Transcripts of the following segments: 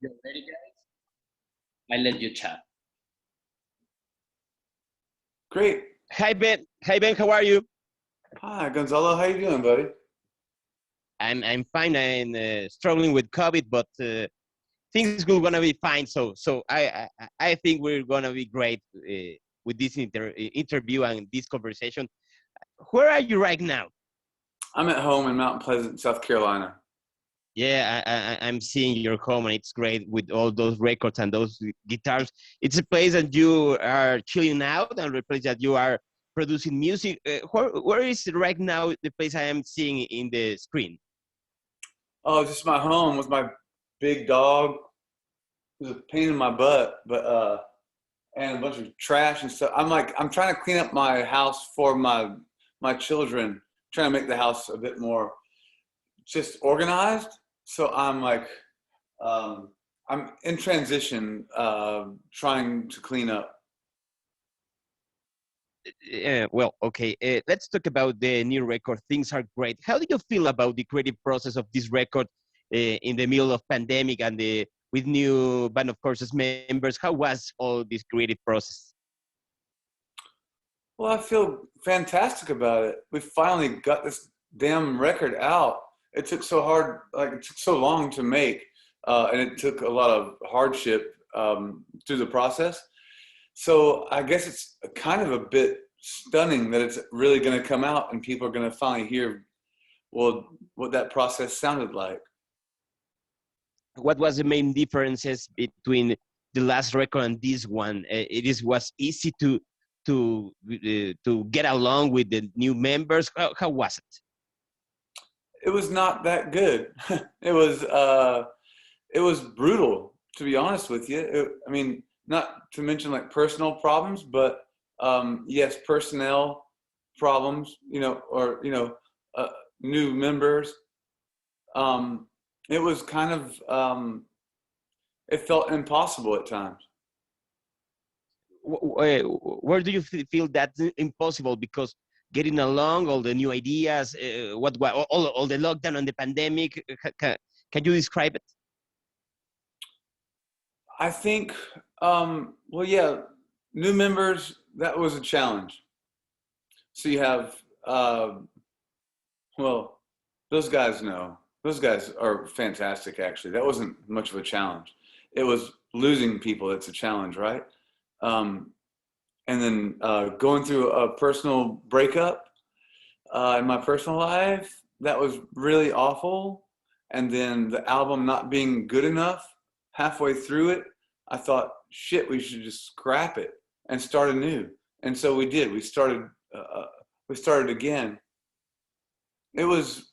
You're ready, guys? I let you chat. Great. Hi Ben. Hi Ben. How are you? Hi, Gonzalo. How you doing, buddy? I'm fine. I'm struggling with COVID, but things are gonna be fine. So I think we're gonna be great with this interview and this conversation. Where are you right now? I'm at home in Mount Pleasant, South Carolina. Yeah, I'm seeing your home, and it's great with all those records and those guitars. It's a place that you are chilling out, and a place that you are producing music. Where is right now the place I am seeing in the screen? Oh, just my home with my big dog. It was a pain in my butt, but and a bunch of trash and stuff. I'm trying to clean up my house for my children, trying to make the house a bit more just organized. So I'm in transition, trying to clean up. Well, okay. Let's talk about the new record. Things are great. How do you feel about the creative process of this record in the middle of pandemic and the with new band of courses members? How was all this creative process? Well, I feel fantastic about it. We finally got this damn record out. It took so hard, like it took so long to make, and it took a lot of hardship through the process. So I guess it's kind of a bit stunning that it's really going to come out and people are going to finally hear, well, what that process sounded like. What was the main differences between the last record and this one? Was easy to get along with the new members. How was it? It was not that good. It was it was brutal, to be honest with you. I mean, not to mention like personal problems, but yes, personnel problems, or new members. It was kind of it felt impossible at times. Where do you feel that's impossible? Because getting along, all the new ideas, all the lockdown and the pandemic. Can you describe it? I think, well, yeah, new members, that was a challenge. So you have, well, those guys know. Those guys are fantastic, actually. That wasn't much of a challenge. It was losing people that's a challenge, right? Um, and then going through a personal breakup in my personal life, that was really awful. And then the album not being good enough, halfway through it, I thought, shit, we should just scrap it and start anew. And so we did. We started again. It was,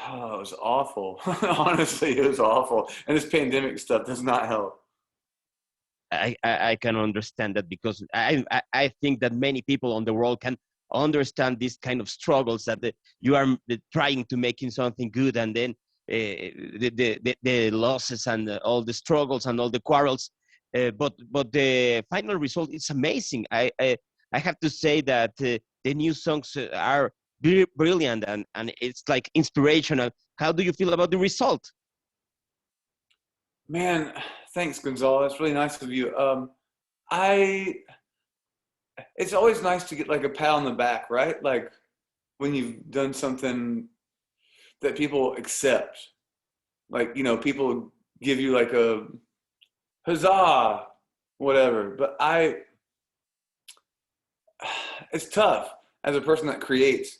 oh, it was awful. Honestly, it was awful. And this pandemic stuff does not help. I can understand that because I think that many people on the world can understand this kind of struggles that you are trying to making something good, and then the losses and all the struggles and all the quarrels, but the final result is amazing. I have to say that the new songs are brilliant, and it's like inspirational. How do you feel about the result? Man, thanks, Gonzalo. That's really nice of you. I it's always nice to get like a pat on the back, right? Like when you've done something that people accept. Like, people give you like a huzzah, whatever. But it's tough as a person that creates.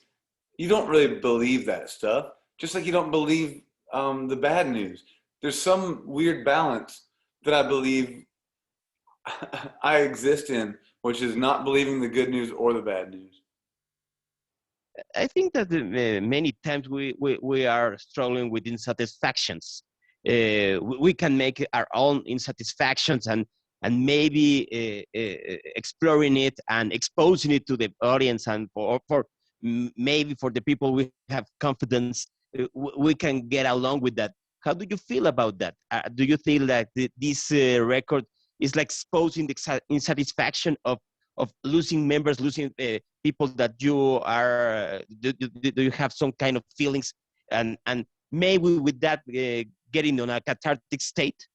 You don't really believe that stuff, just like you don't believe the bad news. There's some weird balance that I believe I exist in, which is not believing the good news or the bad news. I think that many times we are struggling with insatisfactions. We can make our own insatisfactions and maybe exploring it and exposing it to the audience and for maybe for the people we have confidence, we can get along with that. How do you feel about that? Do you feel that this record is like exposing the insatisfaction of losing members, losing people that you are? Do you have some kind of feelings and maybe with that getting on a cathartic state?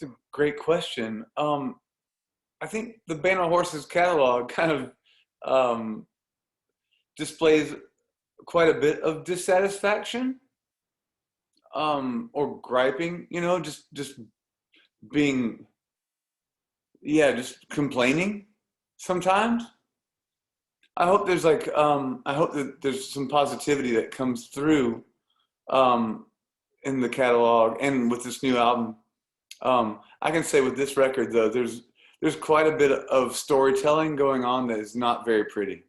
It's a great question. I think the Band of Horses catalog kind of displays quite a bit of dissatisfaction, or griping, you know, just being, yeah, just complaining sometimes. I hope there's like, I hope that there's some positivity that comes through in the catalog and with this new album. I can say with this record though, there's quite a bit of storytelling going on that is not very pretty.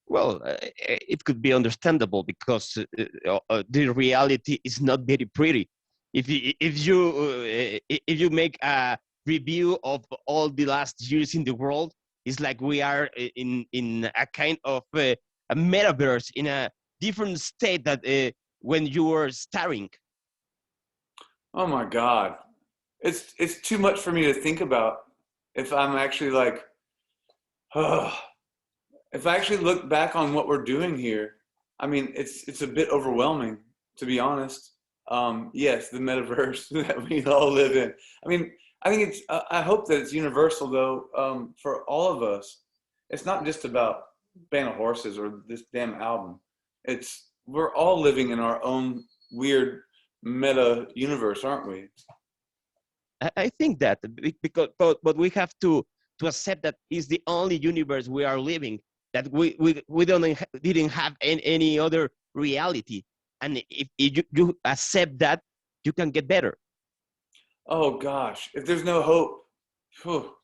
Well, it could be understandable because the reality is not very pretty. If you make a review of all the last years in the world, it's like we are in a kind of a metaverse in a different state that when you were starring. Oh my God, it's too much for me to think about. If I'm actually like, if I actually look back on what we're doing here, I mean, it's a bit overwhelming, to be honest. Yes, the metaverse that we all live in. I mean, I think it's. I hope that it's universal, though, for all of us. It's not just about Band of Horses or this damn album. It's we're all living in our own weird meta universe, aren't we? I think that because but we have to accept that is the only universe we are living, that we didn't have any other reality, and if you accept that, you can get better. Oh gosh, if there's no hope, whew,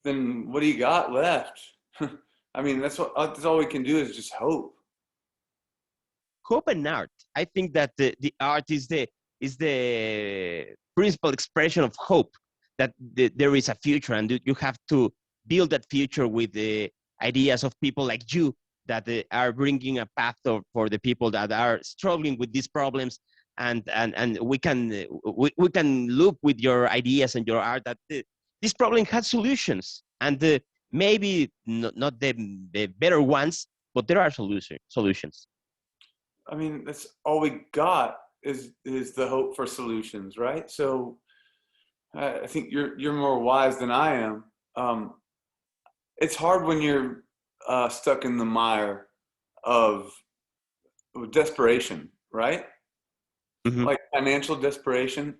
then what do you got left? I mean, that's all we can do is just hope. Hope and art, I think that the art is the principal expression of hope that there is a future, and you have to build that future with the ideas of people like you that are bringing a path for the people that are struggling with these problems, and we can look with your ideas and your art that this problem has solutions, and maybe not the better ones, but there are solutions. I mean, that's all we got is the hope for solutions, right? So I think you're more wise than I am. It's hard when you're stuck in the mire of desperation, right? Mm-hmm. Like financial desperation,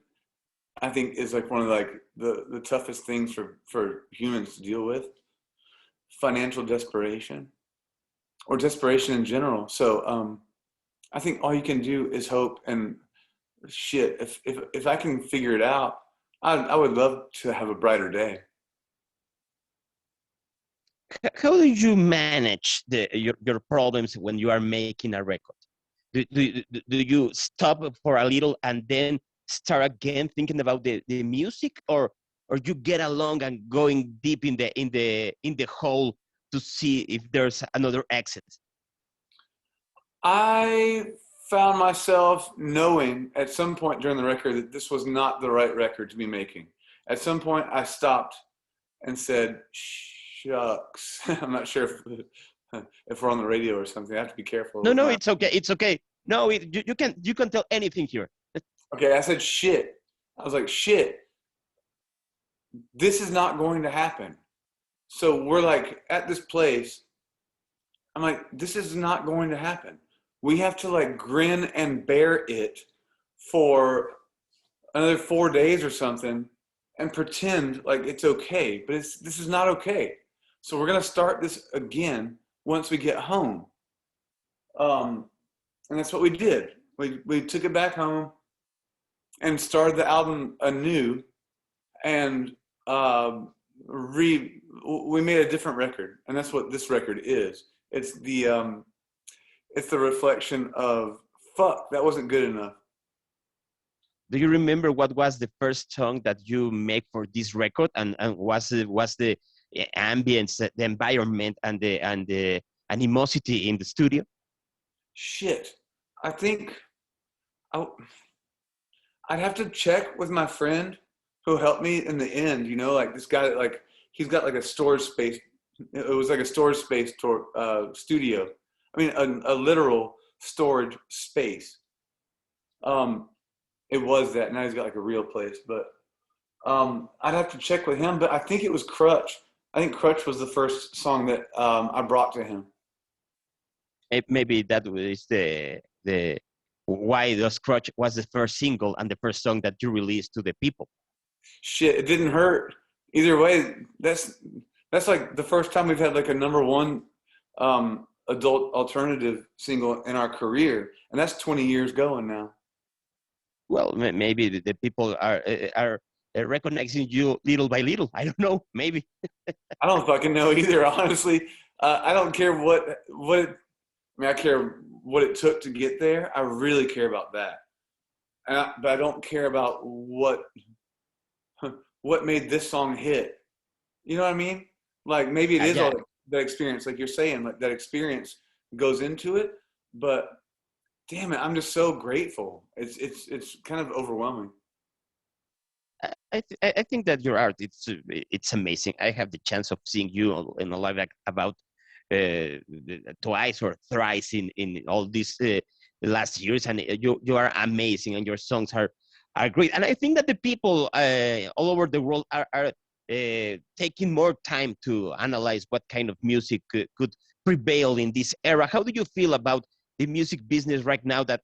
I think is like one of like the toughest things for humans to deal with. Financial desperation or desperation in general. So I think all you can do is hope and shit. If I can figure it out, I would love to have a brighter day. How do you manage your problems when you are making a record? Do you stop for a little and then start again thinking about the music, or you get along and going deep in the hole to see if there's another exit? I found myself knowing at some point during the record that this was not the right record to be making. At some point I stopped and said, shucks. I'm not sure if we're on the radio or something. I have to be careful. No, it's okay. It's okay. No, you can tell anything here. Okay, I said shit. I was like, shit. This is not going to happen. So we're like at this place. I'm like, this is not going to happen. We have to like grin and bear it for another 4 days or something and pretend like it's okay, but this is not okay. So we're gonna start this again once we get home. And that's what we did. We took it back home and started the album anew, and we made a different record, and that's what this record is. It's the reflection of fuck, that wasn't good enough. Do you remember what was the first song that you make for this record, and was the ambience, the environment, and the animosity in the studio? Shit, I think I'd have to check with my friend who helped me in the end. You know, like this guy, like he's got like a storage space. It was like a storage space studio. I mean, a literal storage space It was that. Now he's got like a real place, but I'd have to check with him. But I think it was Crutch. I think Crutch was the first song that I brought to him. Maybe that was the why the Scratch was the first single and the first song that you released to the people. Shit, it didn't hurt. Either way, that's like the first time we've had like a #1 adult alternative single in our career, and that's 20 years going now. Well, maybe the people are recognizing you little by little. I don't know. Maybe. I don't fucking know either, honestly. I don't care what it, I mean, I care what it took to get there. I really care about that, but I don't care about what made this song hit. You know what I mean? Like maybe it is all that experience, like you're saying, like that experience goes into it. But damn it, I'm just so grateful. It's kind of overwhelming. I think that your art it's amazing. I have the chance of seeing you in a live about twice or thrice in all these last years, and you are amazing, and your songs are great. And I think that the people all over the world are taking more time to analyze what kind of music could prevail in this era. How do you feel about the music business right now that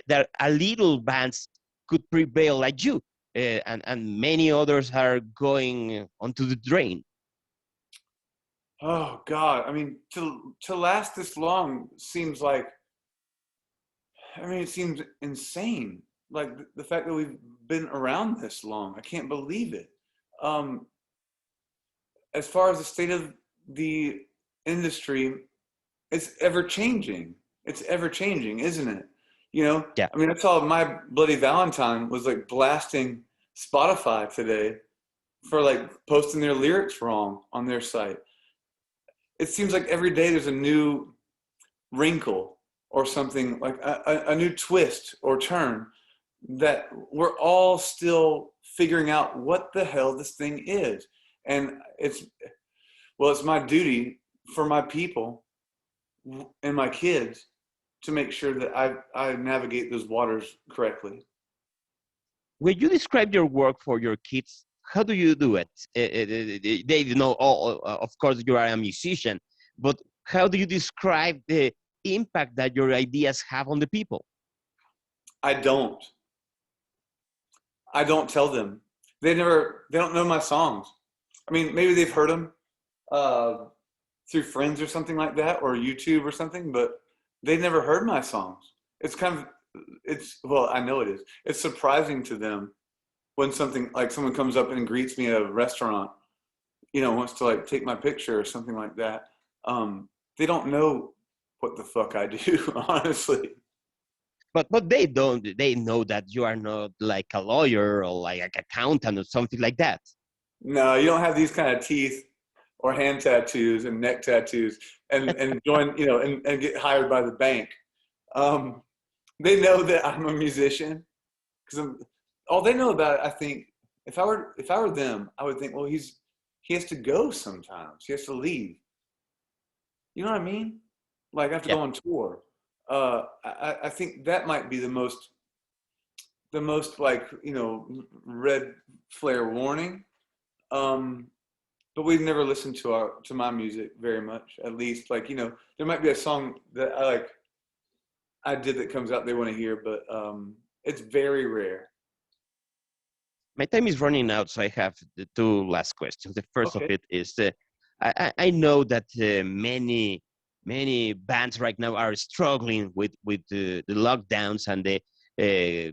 that a little bands could prevail like you, and many others are going onto the drain? Oh God, I mean, to last this long seems like, I mean, it seems insane. Like the fact that we've been around this long, I can't believe it. As far as the state of the industry, it's ever changing. It's ever changing, isn't it? You know, Yeah. I mean, I saw My Bloody Valentine was like blasting Spotify today for like posting their lyrics wrong on their site. It seems like every day there's a new wrinkle or something, like a new twist or turn, that we're all still figuring out what the hell this thing is. And it's my duty for my people and my kids to make sure that I navigate those waters correctly. When you describe your work for your kids, how do you do it? They know, of course, you are a musician, but how do you describe the impact that your ideas have on the people? I don't tell them. They don't know my songs. I mean, maybe they've heard them through friends or something like that, or YouTube or something, but they never heard my songs. Well, I know it is. It's surprising to them when something like someone comes up and greets me at a restaurant, you know, wants to like take my picture or something like that. They don't know what the fuck I do, honestly. But they don't. They know that you are not like a lawyer or like an accountant or something like that. No, you don't have these kind of teeth or hand tattoos and neck tattoos and join, you know, and get hired by the bank. They know that I'm a musician because all they know about it. I think if I were them, I would think, well, he has to go sometimes. He has to leave. You know what I mean? Like I have to go on tour. I think that might be the most like, you know, red flare warning. But we've never listened to my music very much. At least, like, you know, there might be a song that I did that comes out they want to hear, but it's very rare. My time is running out, so I have the two last questions. The first of it is, I know that many bands right now are struggling with the lockdowns and the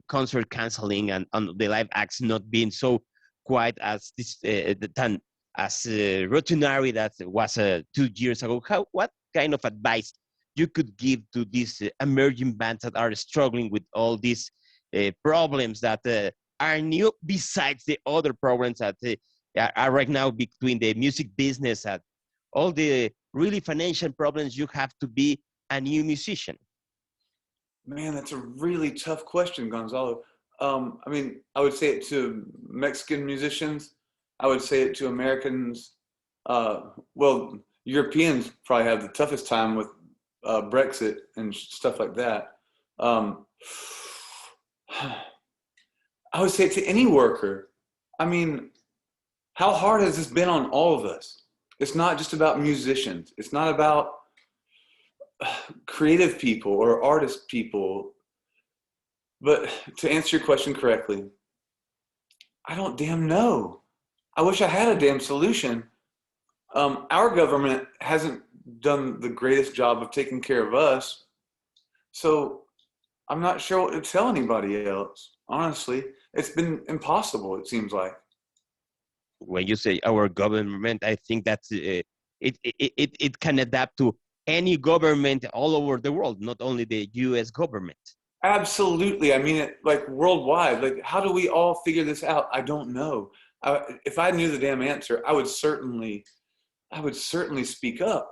concert canceling and the live acts not being so quite as this routinary that was 2 years ago. What kind of advice you could give to these emerging bands that are struggling with all these problems that are new, besides the other problems that are right now between the music business and all the really financial problems you have to be a new musician? Man, that's a really tough question, Gonzalo. I mean, I would say it to Mexican musicians. I would say it to Americans. Well, Europeans probably have the toughest time with Brexit and stuff like that. I would say to any worker, I mean, how hard has this been on all of us? It's not just about musicians. It's not about creative people or artist people. But to answer your question correctly, I don't damn know. I wish I had a damn solution. Our government hasn't done the greatest job of taking care of us. So I'm not sure what to tell anybody else. Honestly, it's been impossible, it seems like. When you say our government, I think that's it can adapt to any government all over the world, not only the U.S. government. Absolutely. I mean it like worldwide. Like, how do we all figure this out? I don't know. If I knew the damn answer, I would certainly speak up.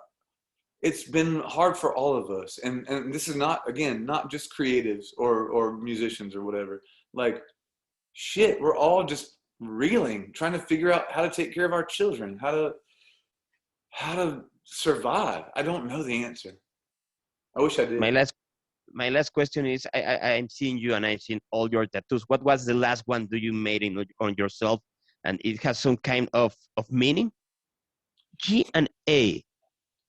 It's been hard for all of us. And this is not, again, not just creatives or musicians or whatever. Like, shit, we're all just reeling, trying to figure out how to take care of our children, how to survive. I don't know the answer. I wish I did. My last question is, I'm seeing you and I've seen all your tattoos. What was the last one do you made on yourself? And it has some kind of meaning? G and A.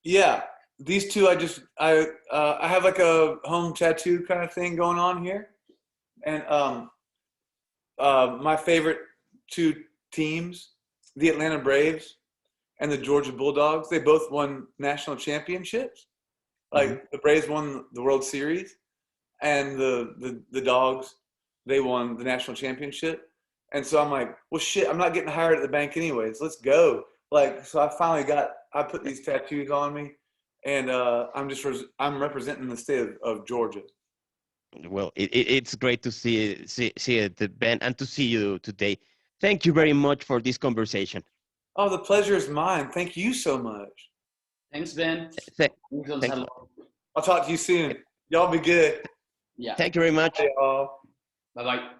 Yeah, these two, I have like a home tattoo kind of thing going on here. And my favorite two teams, the Atlanta Braves and the Georgia Bulldogs, they both won national championships. Like the Braves won the World Series, and the Dogs, they won the national championship. And so I'm like, well, shit, I'm not getting hired at the bank anyways. Let's go. Like, so I put these tattoos on me, and I'm representing the state of Georgia. Well, it's great to see it, Ben, and to see you today. Thank you very much for this conversation. Oh, the pleasure is mine. Thank you so much. Thanks, Ben. Thanks. I'll talk to you soon. Y'all be good. Yeah. Thank you very much. Bye, y'all. Bye-bye.